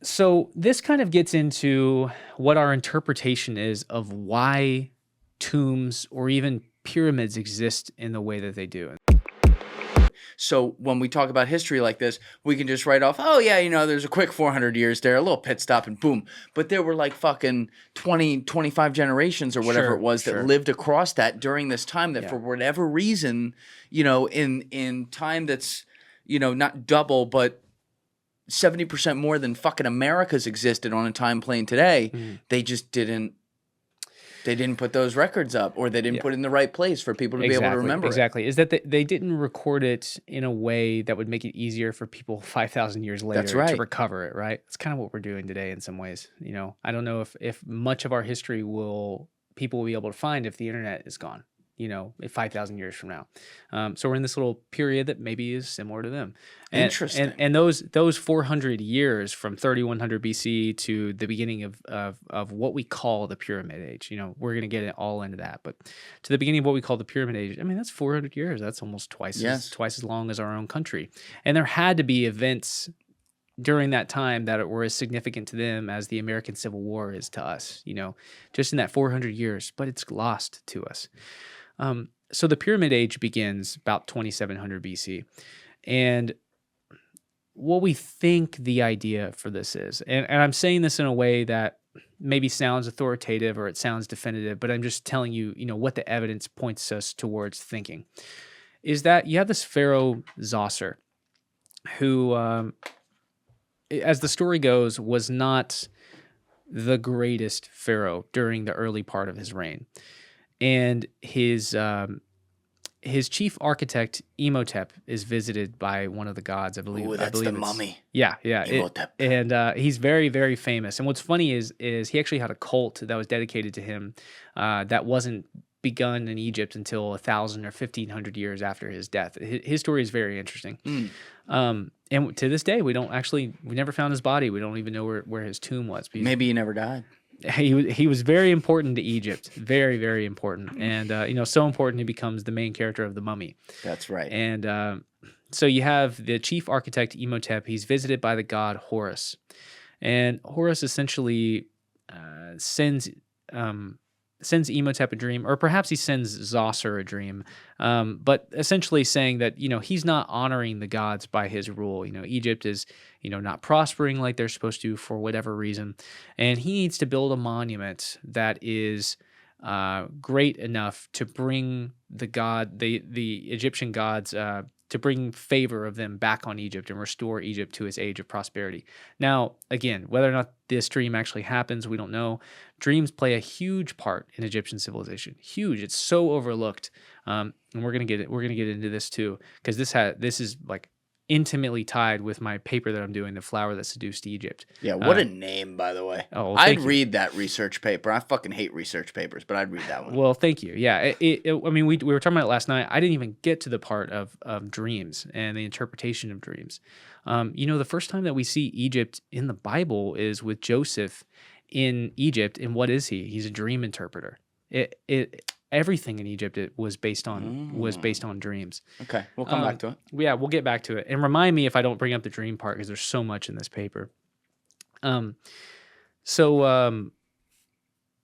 So this kind of gets into what our interpretation is of why tombs or even pyramids exist in the way that they do. So when we talk about history like this, we can just write off, oh yeah, there's a quick 400 years there, a little pit stop and boom. But there were like fucking 20, 25 generations or whatever it was that lived across that during this time that for whatever reason, in time that's, not double, but 70% more than fucking America's existed on a time plane today, they just didn't put those records up, or they didn't put it in the right place for people to be able to remember it. Exactly. Is that they didn't record it in a way that would make it easier for people 5,000 years later to recover it, right? It's kind of what we're doing today in some ways. I don't know if much of our history people will be able to find if the internet is gone, 5,000 years from now. So we're in this little period that maybe is similar to them. Interesting. And those 400 years from 3100 BC to the beginning of what we call the Pyramid Age, we're going to get it all into that. But to the beginning of what we call the Pyramid Age, I mean, that's 400 years. That's almost twice as long as our own country. And there had to be events during that time that were as significant to them as the American Civil War is to us, just in that 400 years, but it's lost to us. So the Pyramid Age begins about 2700 BC. And what we think the idea for this is, and I'm saying this in a way that maybe sounds authoritative or it sounds definitive, but I'm just telling you, what the evidence points us towards thinking, is that you have this pharaoh Zoser, who, as the story goes, was not the greatest pharaoh during the early part of his reign. And his chief architect, Imhotep, is visited by one of the gods, I believe. Oh, that's the mummy. Yeah. Imhotep. He's very, very famous. And what's funny is he actually had a cult that was dedicated to him that wasn't begun in Egypt until 1,000 or 1,500 years after his death. His story is very interesting. And to this day, we never found his body. We don't even know where his tomb was. Maybe he never died. He was very important to Egypt, very, very important, and so important he becomes the main character of the Mummy. That's right. And so you have the chief architect Imhotep. He's visited by the god Horus, and Horus essentially sends Imhotep a dream, or perhaps he sends Zoser a dream, but essentially saying that he's not honoring the gods by his rule. Egypt is not prospering like they're supposed to for whatever reason, and he needs to build a monument that is great enough to bring the Egyptian gods to bring favor of them back on Egypt and restore Egypt to its age of prosperity. Now, again, whether or not this dream actually happens, we don't know. Dreams play a huge part in Egyptian civilization. Huge. It's so overlooked. And we're gonna get into this too, because this is like intimately tied with my paper that I'm doing, The Flower That Seduced Egypt. Yeah, what a name, by the way. Oh, well, I'd read that research paper. I fucking hate research papers, but I'd read that one. Well, thank you. Yeah, I mean, we were talking about it last night. I didn't even get to the part of dreams and the interpretation of dreams. The first time that we see Egypt in the Bible is with Joseph in Egypt, and what is he? He's a dream interpreter. Everything in Egypt was based on dreams. Okay, we'll come back to it. Yeah, we'll get back to it. And remind me if I don't bring up the dream part, because there's so much in this paper. So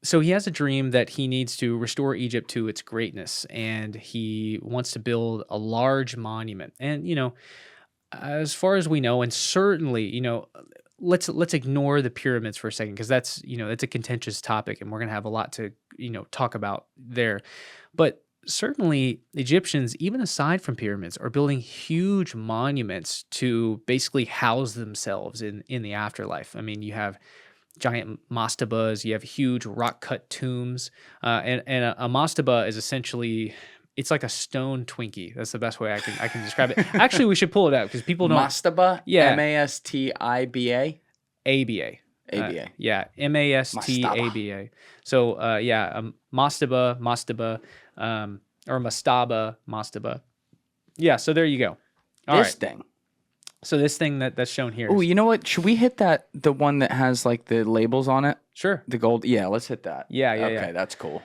he has a dream that he needs to restore Egypt to its greatness, and he wants to build a large monument. And as far as we know, and certainly let's ignore the pyramids for a second, because that's a contentious topic, and we're gonna have a lot to talk about there. But certainly Egyptians, even aside from pyramids, are building huge monuments to basically house themselves in the afterlife. I mean, you have giant mastabas, you have huge rock-cut tombs, and a mastaba is essentially, it's like a stone Twinkie. That's the best way I can describe it. Actually, we should pull it out because people don't. Mastaba? Yeah. Mastiba? ABA. ABA. Yeah, Mastaba. So, mastaba, or mastaba. Yeah, so there you go. This thing. So this thing that's shown here. Oh, you know what? Should we hit the one that has like the labels on it? Sure. The gold. Yeah, let's hit that. Yeah. Okay, that's cool.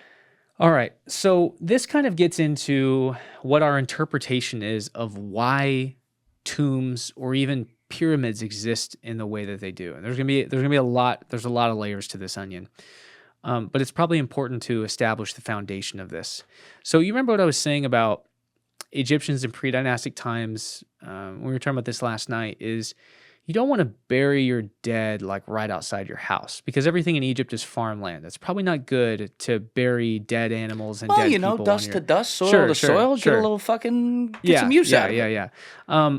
All right. So this kind of gets into what our interpretation is of why tombs or even pyramids exist in the way that they do. And there's gonna be a lot. There's a lot of layers to this onion. But it's probably important to establish the foundation of this. So you remember what I was saying about Egyptians in pre-dynastic times? We were talking about this last night. Is you don't want to bury your dead like right outside your house because everything in Egypt is farmland. That's probably not good to bury dead animals and Well, dead you know, people dust on to your... dust, soil Sure, to sure, soil. Get sure. a little fucking get Yeah, some use yeah, out of yeah, it. yeah.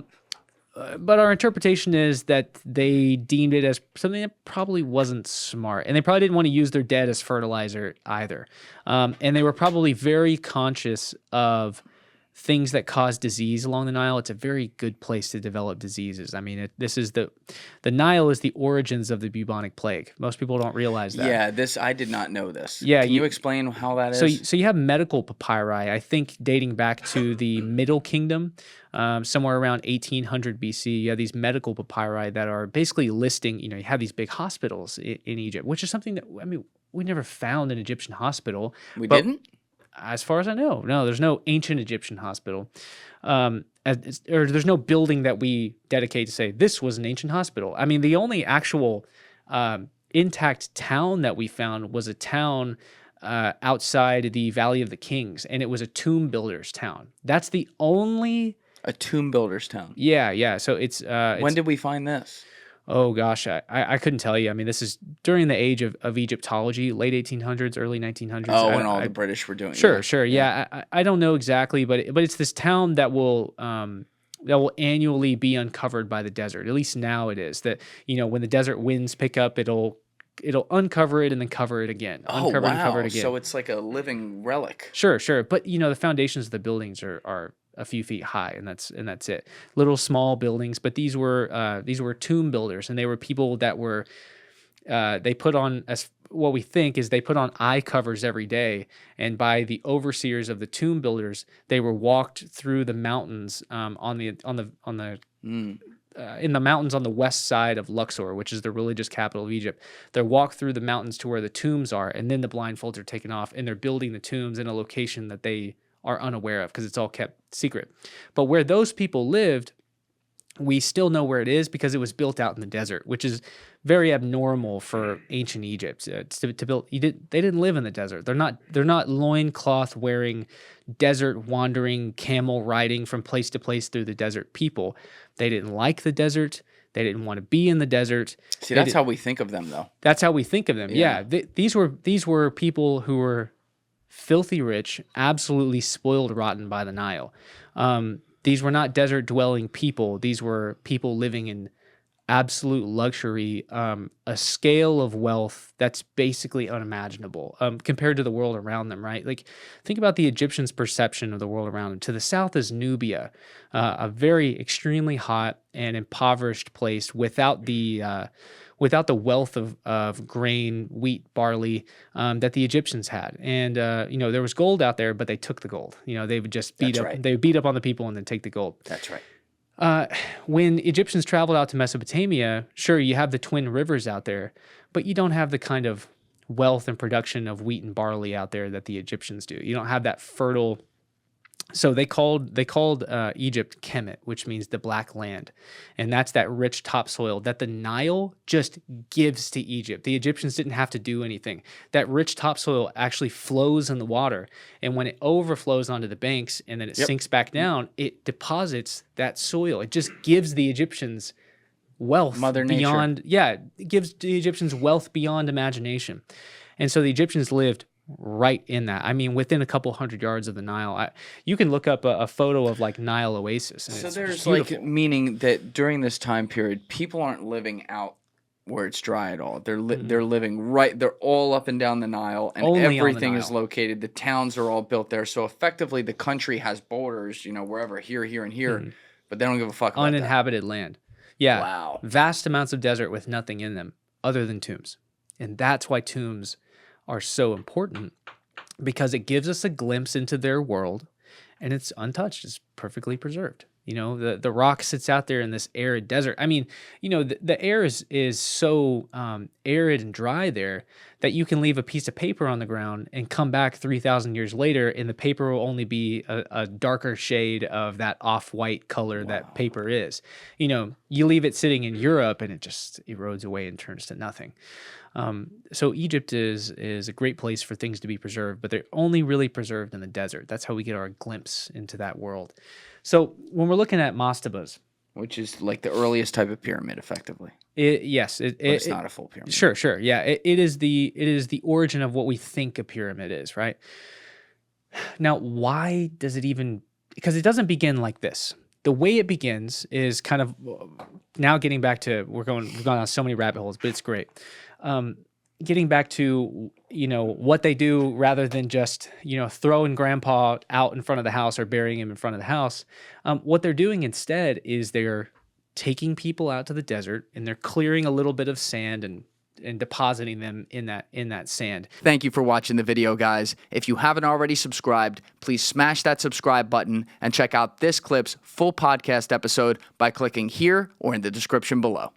But our interpretation is that they deemed it as something that probably wasn't smart, and they probably didn't want to use their dead as fertilizer either. And they were probably very conscious of things that cause disease along the Nile. It's a very good place to develop diseases. I mean, the Nile is the origins of the bubonic plague. Most people don't realize that. Yeah, I did not know this. Yeah, Can you explain how that So, is? so you have medical papyri, I think dating back to the Middle Kingdom, somewhere around 1800 BC. You have these medical papyri that are basically listing, you have these big hospitals in Egypt, which is something that, I mean, we never found an Egyptian hospital. We didn't? As far as I know, no, there's no ancient Egyptian hospital. Or there's no building that we dedicate to say this was an ancient hospital. I mean, the only actual intact town that we found was a town outside the Valley of the Kings, and it was a tomb builder's town. That's the only... A tomb builder's town. Yeah. So it's... When did we find this? Oh, gosh, I couldn't tell you. I mean, this is during the age of Egyptology, late 1800s, early 1900s. Oh, when all the British were doing it. Sure. Yeah, I don't know exactly, but it's this town that will annually be uncovered by the desert. At least now it is. That, when the desert winds pick up, it'll uncover it and then cover it again. Uncover and cover it again. So it's like a living relic. Sure. But the foundations of the buildings are a few feet high, and that's it. Little small buildings, but these were tomb builders, and they were people that were they put on, as what we think is, they put on eye covers every day, and by the overseers of the tomb builders, they were walked through the mountains in the mountains on the west side of Luxor, which is the religious capital of Egypt. They're walked through the mountains to where the tombs are, and then the blindfolds are taken off, and they're building the tombs in a location that they are unaware of because it's all kept secret. But where those people lived, we still know where it is because it was built out in the desert, which is very abnormal for ancient Egypt to build. They didn't live in the desert. They're not loincloth wearing, desert wandering, camel riding from place to place through the desert people. They didn't like the desert. They didn't want to be in the desert. See, that's how we think of them, though. That's how we think of them. Yeah. These were people who were filthy rich, absolutely spoiled rotten by the Nile. These were not desert dwelling people. These were people living in absolute luxury, a scale of wealth that's basically unimaginable compared to the world around them, right? Like, think about the Egyptians' perception of the world around them. To the south is Nubia, a very extremely hot and impoverished place without the wealth of grain, wheat, barley that the Egyptians had. And there was gold out there, but they took the gold. They would just beat up on the people and then take the gold. That's right. When Egyptians traveled out to Mesopotamia, sure, you have the twin rivers out there, but you don't have the kind of wealth and production of wheat and barley out there that the Egyptians do. You don't have that fertile. So they called Egypt Kemet, which means the black land, and that's that rich topsoil that the Nile just gives to Egypt. The Egyptians didn't have to do anything. That rich topsoil actually flows in the water, and when it overflows onto the banks and then it sinks back down, it deposits that soil. It just gives the Egyptians wealth Mother beyond. Yeah, it gives the Egyptians wealth beyond imagination, and so the Egyptians lived right in that. I mean, within a couple hundred yards of the Nile. You can look up a photo of like Nile Oasis. And So it's there's beautiful. meaning that during this time period, people aren't living out where it's dry at all. They're living right. They're all up and down the Nile, and Only on the everything is Nile. located. The towns are all built there. So effectively, the country has borders. Wherever here, and here, but they don't give a fuck about that. Uninhabited land. Yeah. Wow. Vast amounts of desert with nothing in them other than tombs. And that's why tombs are so important, because it gives us a glimpse into their world, and it's untouched. It's perfectly preserved. You know, the rock sits out there in this arid desert. I mean, you know, the air is so arid and dry there that you can leave a piece of paper on the ground and come back 3,000 years later, and the paper will only be a darker shade of that off-white color that paper is. You know, you leave it sitting in Europe and it just erodes away and turns to nothing. So Egypt is a great place for things to be preserved, but they're only really preserved in the desert. That's how we get our glimpse into that world. So when we're looking at mastabas, which is like the earliest type of pyramid, effectively. Yes, But it's not a full pyramid. Sure, yeah. It is the origin of what we think a pyramid is, right? Now, why does it even? Because it doesn't begin like this. The way it begins is kind of now getting back to we've gone on so many rabbit holes, but it's great. Getting back to, you know, what they do rather than just, you know, throwing grandpa out in front of the house or burying him in front of the house. What they're doing instead is they're taking people out to the desert and they're clearing a little bit of sand and depositing them in that sand. Thank you for watching the video, guys. If you haven't already subscribed, please smash that subscribe button and check out this clip's full podcast episode by clicking here or in the description below.